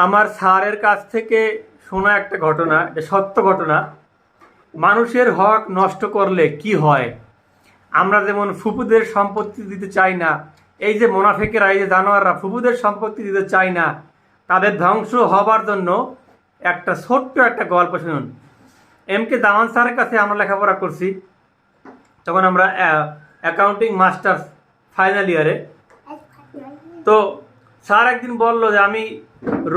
আমার স্যারের কাছ থেকে শোনা একটা ঘটনা, এটা সত্য ঘটনা। মানুষের হক নষ্ট করলে কি হয়? আমরা যেমন ফুপুদের সম্পত্তি দিতে চাই না, এই যে মোনাফেকেরা, এই যে জানোয়াররা ফুপুদের সম্পত্তি দিতে চায় না, তাদের ধ্বংস হবার জন্য একটা ছোট্ট একটা গল্প শুনুন। এম.কে. দামান স্যারের কাছে আমরা লেখাপড়া করছি, তখন আমরা অ্যাকাউন্টিং মাস্টার্স ফাইনাল ইয়ারে। তো স্যার একদিন বলল যে আমি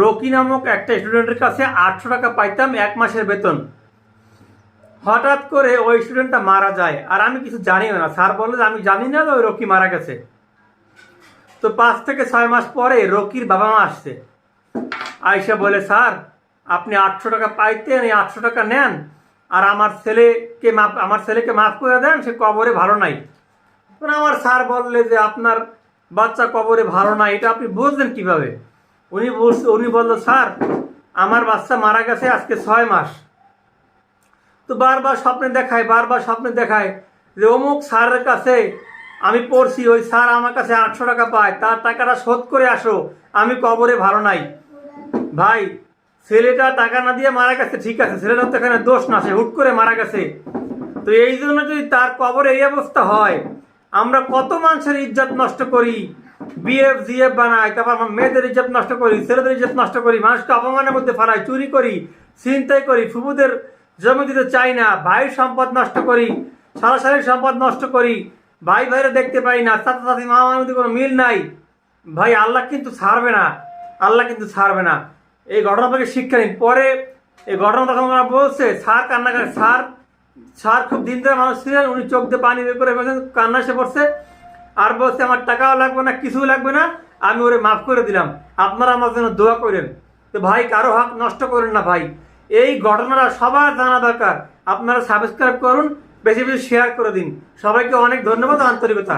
রকি নামক একটা স্টুডেন্টের কাছে 800 টাকা পাইতাম এক মাসের বেতন। হঠাৎ করে ওই স্টুডেন্টটা মারা যায়, আর আমি কিছু জানিও না। স্যার বললো যে আমি জানি না যে ওই রকি মারা গেছে। তো 5 থেকে 6 মাস পরে রকির বাবা মা আসছে, আয়সা বলে স্যার আপনি 800 টাকা পাইতেন, এই 800 টাকা নেন, আর আমার ছেলেকে মাফ করে দেন, সে কবরে ভালো নাই। তখন আমার স্যার বললে যে আপনার বাচ্চা কবরে ভালো নাই, এটা আপনি বুঝলেন কিভাবে? উনি বললো স্যার আমার বাচ্চা মারা গেছে আজকে 6 মাস। তো বারবার স্বপ্নে দেখায় যে অমুক স্যারের কাছে আমি পড়ছি, ওই স্যার আমার কাছে 800 টাকা পায়, তার টাকাটা শোধ করে আসো, আমি কবরে ভালো নাই। ভাই, ছেলেটা টাকা না দিয়ে মারা গেছে, ঠিক আছে, ছেলেটার তো এখানে দোষ না, সে হুট করে মারা গেছে। তো এই জন্য যদি তার কবরে এই অবস্থা হয়, আমরা কত মানুষের ইজ্জত নষ্ট করি, বিএফ জিএফ বানাই, তারপর আমরা মেয়েদের ইজ্জত নষ্ট করি, ছেলেদের ইজ্জত নষ্ট করি, মানুষকে অপমানের মধ্যে ফেলাই, চুরি করি, ছিনতাই করি, ফুপুদের জমি দিতে চাই না, ভাইয়ের সম্পদ নষ্ট করি, সারাসারির সম্পদ নষ্ট করি, ভাই ভাইরা দেখতে পাই না, চাচা চাচি মা মার মধ্যে কোনো মিল নাই। ভাই আল্লাহ কিন্তু ছাড়বে না, আল্লাহ কিন্তু ছাড়বে না। এই ঘটনা থেকে শিক্ষা নিন। পরে এই ঘটনা তখন ওরা বলছে স্যার কান্নাকাটি, স্যার খুব দিন ধরে মানুষ ছিলেন, উনি চোখ দিয়ে পানি বের করে বলছেন, কান্না এসে পড়ছে, আর বলছে আমার টাকাও লাগবে না, কিছুই লাগবে না, আমি ওরে মাফ করে দিলাম, আপনারা আমার জন্য দোয়া করেন। তো ভাই কারো হক নষ্ট করেন না ভাই, এই ঘটনাটা সবার জানা দরকার। আপনারা সাবস্ক্রাইব করুন, বেশি বেশি শেয়ার করে দিন। সবাইকে অনেক ধন্যবাদ, আন্তরিকতা।